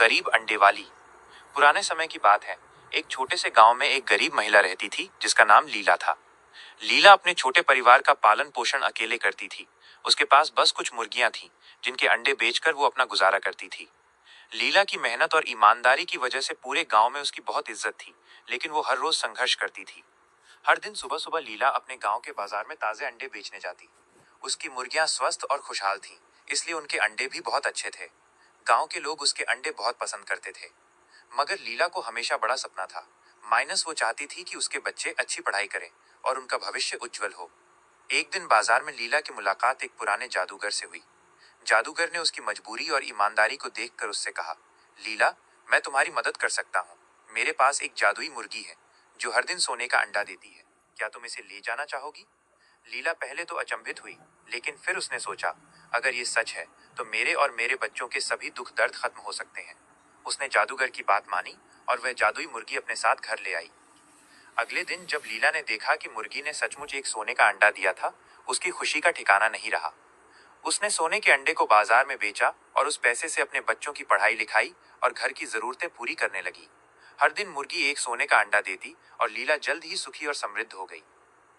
गरीब अंडे वाली। पुराने समय की बात है। एक छोटे से गांव में एक गरीब महिला रहती थी जिसका नाम लीला था। लीला अपने छोटे परिवार का पालन पोषण अकेले करती थी। उसके पास बस कुछ मुर्गियां थीं, जिनके अंडे बेचकर वो अपना गुजारा करती थी। लीला की मेहनत और ईमानदारी की वजह से पूरे गांव में उसकी बहुत इज्जत थी, लेकिन वो हर रोज संघर्ष करती थी। हर दिन सुबह सुबह लीला अपने गांव के बाजार में ताजे अंडे बेचने जाती। उसकी मुर्गियां स्वस्थ और खुशहाल थीं, इसलिए उनके अंडे भी बहुत अच्छे थे। गांव के लोग उसके अंडे बहुत पसंद करते थे। मगर लीला को हमेशा बड़ा सपना था। माइनस वो चाहती थी कि उसके बच्चे अच्छी पढ़ाई करें और उनका भविष्य उज्जवल हो। एक दिन बाजार में लीला की मुलाकात एक पुराने जादूगर से हुई। जादूगर ने उसकी मजबूरी और ईमानदारी को देखकर उससे कहा, लीला, मैं तुम्हारी मदद कर सकता हूँ। मेरे पास एक जादुई मुर्गी है जो हर दिन सोने का अंडा देती है। क्या तुम इसे ले जाना चाहोगी? लीला पहले तो अचंभित हुई, लेकिन फिर उसने सोचा, अगर ये सच है तो मेरे और मेरे बच्चों के सभी दुख दर्द खत्म हो सकते हैं। उसने जादूगर की बात मानी और वह जादुई मुर्गी अपने साथ घर ले आई। अगले दिन जब लीला ने देखा कि मुर्गी ने सचमुच एक सोने का अंडा दिया था, उसकी खुशी का ठिकाना नहीं रहा। उसने सोने के अंडे को बाजार में बेचा और उस पैसे से अपने बच्चों की पढ़ाई लिखाई और घर की जरूरतें पूरी करने लगी। हर दिन मुर्गी एक सोने का अंडा देती और लीला जल्द ही सुखी और समृद्ध हो गई।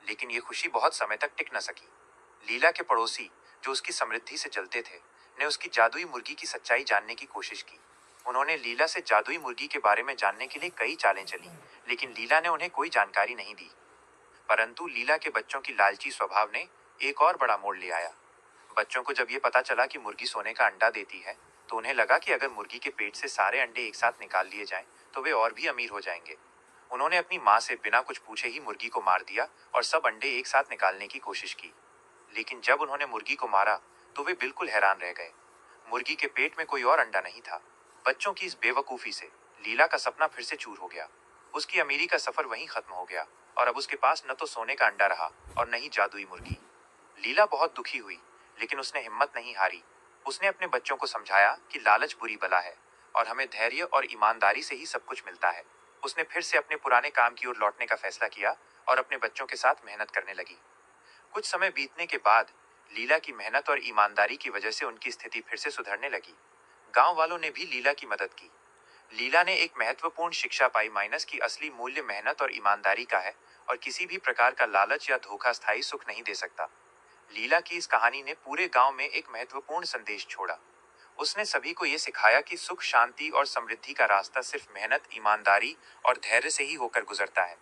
लेकिन ये खुशी बहुत समय तक टिक न सकी। लीला के पड़ोसी, जो उसकी समृद्धि से जलते थे, ने उसकी जादुई मुर्गी की सच्चाई जानने की कोशिश की। उन्होंने लीला से जादुई मुर्गी के बारे में जानने के लिए कई चालें चली, लेकिन लीला ने उन्हें कोई जानकारी नहीं दी। परंतु लीला के बच्चों की लालची स्वभाव ने एक और बड़ा मोड़ ले आया। बच्चों को जब ये पता चला कि मुर्गी सोने का अंडा देती है, तो उन्हें लगा कि अगर मुर्गी के पेट से सारे अंडे एक साथ निकाल लिए जाएं, तो वे और भी अमीर हो जाएंगे। उन्होंने अपनी माँ से बिना कुछ पूछे ही मुर्गी को मार दिया और सब अंडे एक साथ निकालने की कोशिश की। लेकिन जब उन्होंने मुर्गी को मारा, तो वे बिल्कुल हैरान रह गए। मुर्गी के पेट में कोई और अंडा नहीं था। बच्चों की इस बेवकूफी से लीला का सपना फिर से चूर हो गया। उसकी अमीरी का सफर वहीं खत्म हो गया और अब उसके पास न तो सोने का अंडा रहा और न ही जादुई मुर्गी। लीला बहुत दुखी हुई, लेकिन उसने हिम्मत नहीं हारी। उसने अपने बच्चों को समझाया कि लालच बुरी बला है और हमें धैर्य और ईमानदारी से ही सब कुछ मिलता है। उसने फिर से अपने पुराने काम की ओर लौटने का फैसला किया और अपने बच्चों के साथ मेहनत करने लगी। कुछ समय बीतने के बाद लीला की मेहनत और ईमानदारी की वजह से उनकी स्थिति फिर से सुधरने लगी। गांव वालों ने भी लीला की मदद की। लीला ने एक महत्वपूर्ण शिक्षा पाई, माइनस की असली मूल्य मेहनत और ईमानदारी का है और किसी भी प्रकार का लालच या धोखा स्थायी सुख नहीं दे सकता। लीला की इस कहानी ने पूरे गांव में एक महत्वपूर्ण संदेश छोड़ा। उसने सभी को यह सिखाया कि सुख, शांति और समृद्धि का रास्ता सिर्फ मेहनत, ईमानदारी और धैर्य से ही होकर गुजरता है।